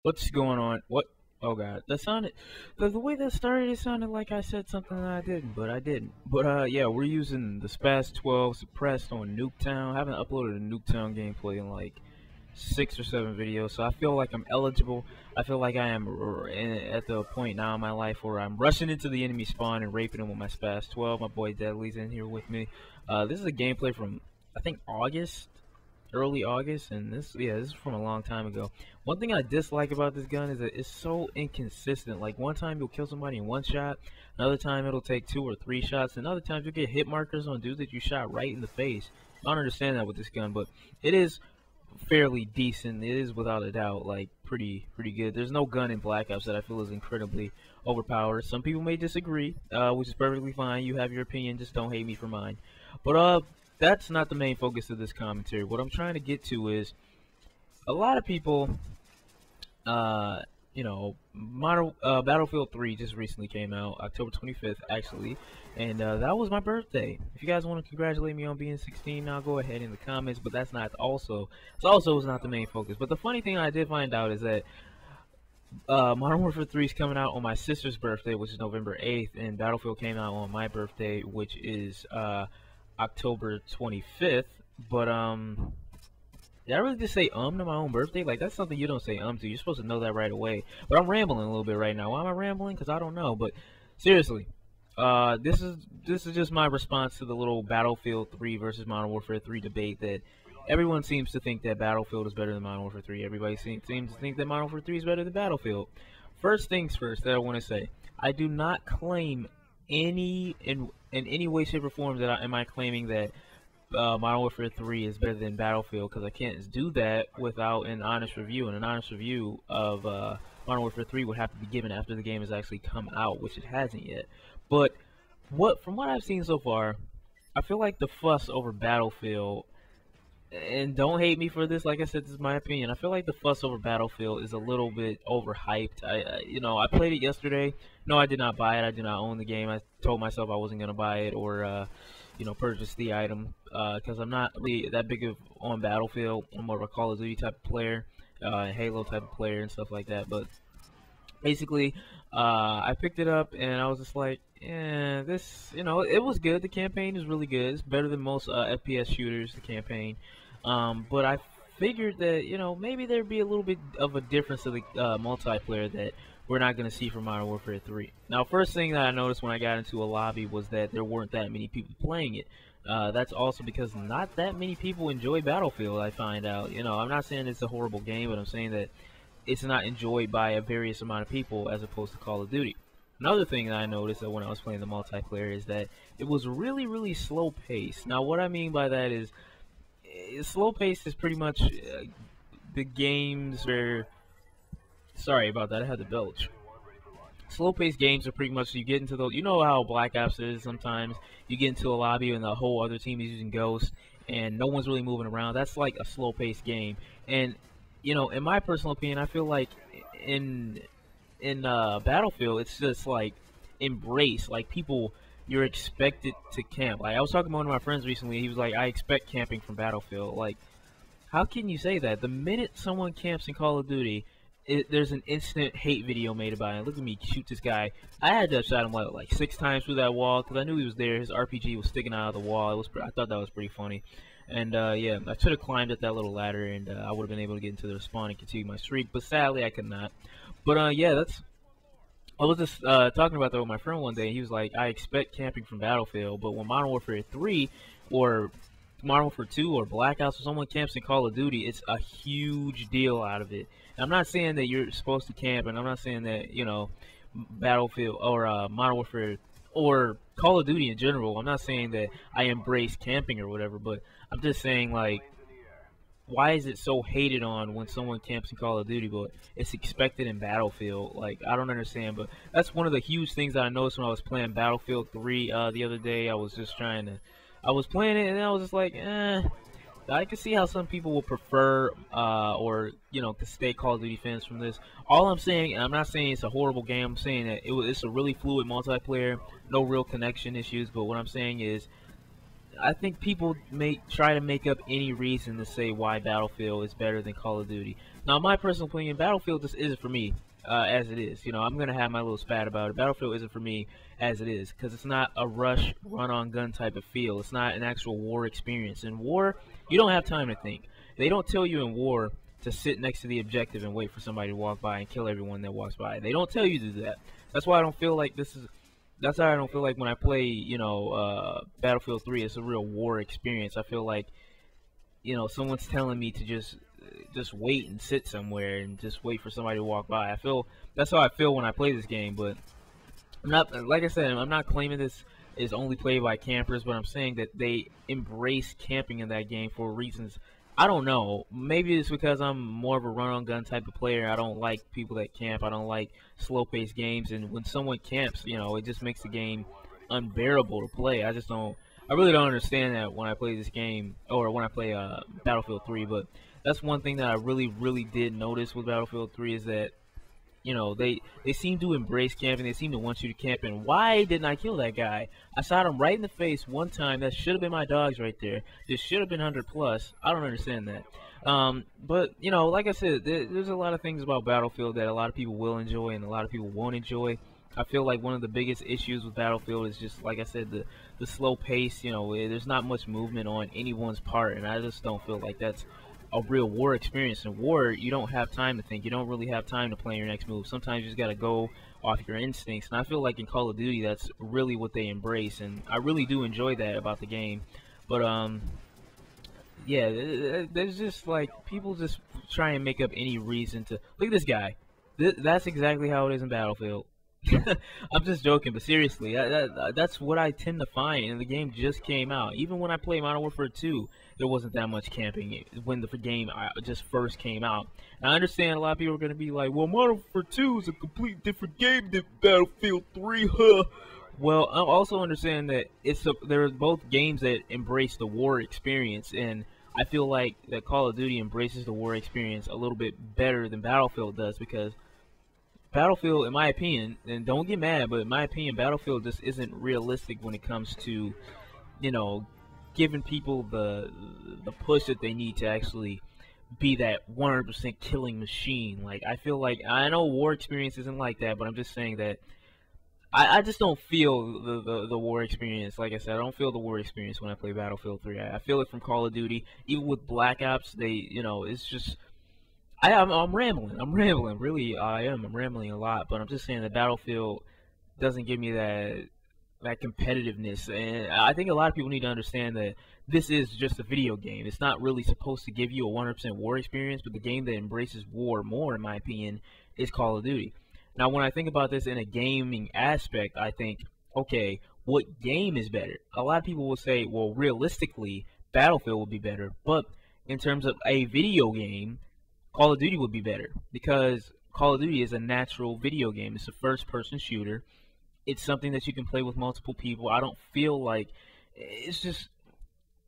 What's going on? What? Oh God, that sounded the way that started. It sounded like I said something that I didn't, but I didn't. But yeah, we're using the Spaz 12 suppressed on Nuketown. I haven't uploaded a Nuketown gameplay in like 6 or 7 videos, so I feel like I'm eligible. I feel like I am at the point now in my life where I'm rushing into the enemy spawn and raping them with my Spaz 12. My boy Deadly's in here with me. This is a gameplay from I think August, early August, and this is from a long time ago. One thing I dislike about this gun is that it's so inconsistent. Like one time you'll kill somebody in one shot, another time it'll take 2 or 3 shots, and other times you'll get hit markers on dudes that you shot right in the face. I don't understand that with this gun, but it is fairly decent. It is without a doubt like pretty good. There's no gun in Black Ops that I feel is incredibly overpowered. Some people may disagree, which is perfectly fine. You have your opinion, just don't hate me for mine. But that's not the main focus of this commentary. What I'm trying to get to is a lot of people, uh, Battlefield 3 just recently came out, October 25th, actually, and that was my birthday. If you guys want to congratulate me on being 16, now go ahead in the comments, but that's not also, it's also is not the main focus. But the funny thing I did find out is that Modern Warfare 3 is coming out on my sister's birthday, which is November 8th, and Battlefield came out on my birthday, which is October 25th. But did I really just say to my own birthday? Like that's something you don't say to. You're supposed to know that right away. But I'm rambling a little bit right now. Why am I rambling? Because I don't know. But seriously, this is just my response to the little Battlefield 3 versus Modern Warfare 3 debate that everyone seems to think that Battlefield is better than Modern Warfare 3. Everybody seems to think that Modern Warfare 3 is better than Battlefield. First things first that I want to say, I do not claim in any way, shape, or form that am I claiming that Modern Warfare 3 is better than Battlefield, because I can't do that without an honest review. And an honest review of Modern Warfare 3 would have to be given after the game has actually come out, which it hasn't yet. But from what I've seen so far, I feel like the fuss over Battlefield, and don't hate me for this, like I said, this is my opinion. I feel like the fuss over Battlefield is a little bit overhyped. I played it yesterday. No, I did not buy it. I do not own the game. I told myself I wasn't gonna buy it or purchase the item because I'm not really that big of on Battlefield. I'm more of a Call of Duty type of player, Halo type of player, and stuff like that. But basically, I picked it up and I was just like, yeah, this, it was good. The campaign is really good. It's better than most FPS shooters, the campaign. But I figured that, maybe there'd be a little bit of a difference of the multiplayer that we're not going to see from Modern Warfare 3. Now, first thing that I noticed when I got into a lobby was that there weren't that many people playing it. That's also because not that many people enjoy Battlefield, I find out. I'm not saying it's a horrible game, but I'm saying that it's not enjoyed by a various amount of people as opposed to Call of Duty. Another thing that I noticed that when I was playing the multiplayer is that it was really slow paced. Now, what I mean by that is slow paced is pretty much the games where. Sorry about that, I had to belch. Slow paced games are pretty much you get into those. You know how Black Ops is sometimes. You get into a lobby and the whole other team is using Ghost and no one's really moving around. That's like a slow paced game. And in my personal opinion, I feel like in Battlefield, it's just like embrace. Like people, you're expected to camp. Like I was talking to one of my friends recently. He was like, "I expect camping from Battlefield." Like, how can you say that? The minute someone camps in Call of Duty, there's an instant hate video made about it. Look at me shoot this guy. I had to shot him like 6 times through that wall because I knew he was there. His RPG was sticking out of the wall. I thought that was pretty funny. And yeah, I should have climbed up that little ladder, and I would have been able to get into the spawn and continue my streak. But sadly, I could not. But yeah, that's. I was just talking about that with my friend one day. And he was like, "I expect camping from Battlefield, but when Modern Warfare 3 or Modern Warfare 2 or Black Ops or someone camps in Call of Duty, it's a huge deal out of it." And I'm not saying that you're supposed to camp, and I'm not saying that Battlefield or Modern Warfare or Call of Duty in general. I'm not saying that I embrace camping or whatever, but I'm just saying like, why is it so hated on when someone camps in Call of Duty, but it's expected in Battlefield? Like, I don't understand, but that's one of the huge things that I noticed when I was playing Battlefield 3 the other day. I was just I was playing it, and I was just like, I can see how some people will prefer or, to stay Call of Duty fans from this. All I'm saying, and I'm not saying it's a horrible game, I'm saying that it's a really fluid multiplayer, no real connection issues, but what I'm saying is, I think people may try to make up any reason to say why Battlefield is better than Call of Duty. Now, my personal opinion, Battlefield just isn't for me as it is. You know, I'm gonna have my little spat about it. Battlefield isn't for me as it is because it's not a rush, run-on-gun type of feel. It's not an actual war experience. In war, you don't have time to think. They don't tell you in war to sit next to the objective and wait for somebody to walk by and kill everyone that walks by. They don't tell you to do that. That's why I don't feel like this is. That's why I don't feel like when I play, you know, Battlefield 3, it's a real war experience. I feel like, you know, someone's telling me to just wait and sit somewhere and just wait for somebody to walk by. I feel that's how I feel when I play this game. But I'm not, like I said, I'm not claiming this is only played by campers, but I'm saying that they embrace camping in that game for reasons. I don't know. Maybe it's because I'm more of a run-on-gun type of player. I don't like people that camp. I don't like slow-paced games. And when someone camps, you know, it just makes the game unbearable to play. I just don't. I really don't understand that when I play this game, or when I play Battlefield 3. But that's one thing that I really did notice with Battlefield 3 is that, you know, they seem to embrace camping. They seem to want you to camp. And why didn't I kill that guy? I shot him right in the face one time. That should have been my dogs right there. This should have been 100 plus. I don't understand that. But, you know, like I said, there's a lot of things about Battlefield that a lot of people will enjoy and a lot of people won't enjoy. I feel like one of the biggest issues with Battlefield is just, like I said, the slow pace. You know, there's not much movement on anyone's part, and I just don't feel like that's a real war experience. In war, you don't have time to think. You don't really have time to plan your next move. Sometimes you just got to go off your instincts, and I feel like in Call of Duty, that's really what they embrace, and I really do enjoy that about the game. But, yeah, there's just, like, people just try and make up any reason to... Look at this guy. That's exactly how it is in Battlefield. I'm just joking, but seriously, that's what I tend to find, and the game just came out. Even when I played Modern Warfare 2, there wasn't that much camping when the game just first came out. And I understand a lot of people are going to be like, well, Modern Warfare 2 is a complete different game than Battlefield 3, huh? Well, I also understand that there are both games that embrace the war experience, and I feel like that Call of Duty embraces the war experience a little bit better than Battlefield does, because Battlefield, in my opinion, and don't get mad, but in my opinion, Battlefield just isn't realistic when it comes to, you know, giving people the push that they need to actually be that 100% killing machine. Like, I feel like, I know war experience isn't like that, but I'm just saying that I just don't feel the war experience. Like I said, I don't feel the war experience when I play Battlefield 3. I feel it from Call of Duty. Even with Black Ops, you know, it's just... I'm rambling. Really, I am. I'm rambling a lot, but I'm just saying that Battlefield doesn't give me that competitiveness, and I think a lot of people need to understand that this is just a video game. It's not really supposed to give you a 100% war experience, but the game that embraces war more, in my opinion, is Call of Duty. Now, when I think about this in a gaming aspect, I think, okay, what game is better? A lot of people will say, well, realistically, Battlefield would be better, but in terms of a video game, Call of Duty would be better, because Call of Duty is a natural video game. It's a first-person shooter. It's something that you can play with multiple people. I don't feel like it's just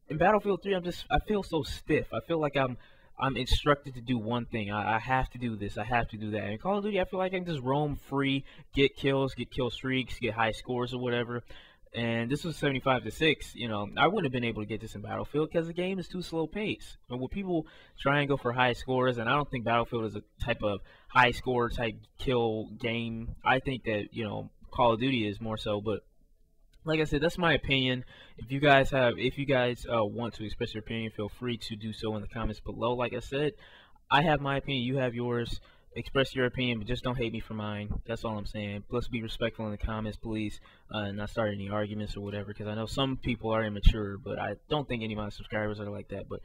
in Battlefield 3. I feel so stiff. I feel like I'm instructed to do one thing. I have to do this. I have to do that. In Call of Duty, I feel like I can just roam free, get kills, get kill streaks, get high scores or whatever. And this was 75-6. You know, I wouldn't have been able to get this in Battlefield because the game is too slow paced. And when people try and go for high scores, and I don't think Battlefield is a type of high score type kill game. I think that, you know, Call of Duty is more so. But like I said, that's my opinion. If you guys want to express your opinion, feel free to do so in the comments below. Like I said, I have my opinion. You have yours. Express your opinion, but just don't hate me for mine. That's all I'm saying. Let's be respectful in the comments, please, and not start any arguments or whatever, because I know some people are immature, but I don't think any of my subscribers are like that. But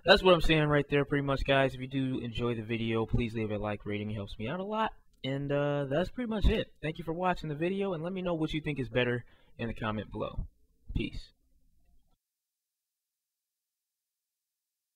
that's what I'm saying right there, pretty much, guys. If you do enjoy the video, please leave a like rating. It helps me out a lot. And that's pretty much it. Thank you for watching the video, and let me know what you think is better in the comment below. Peace.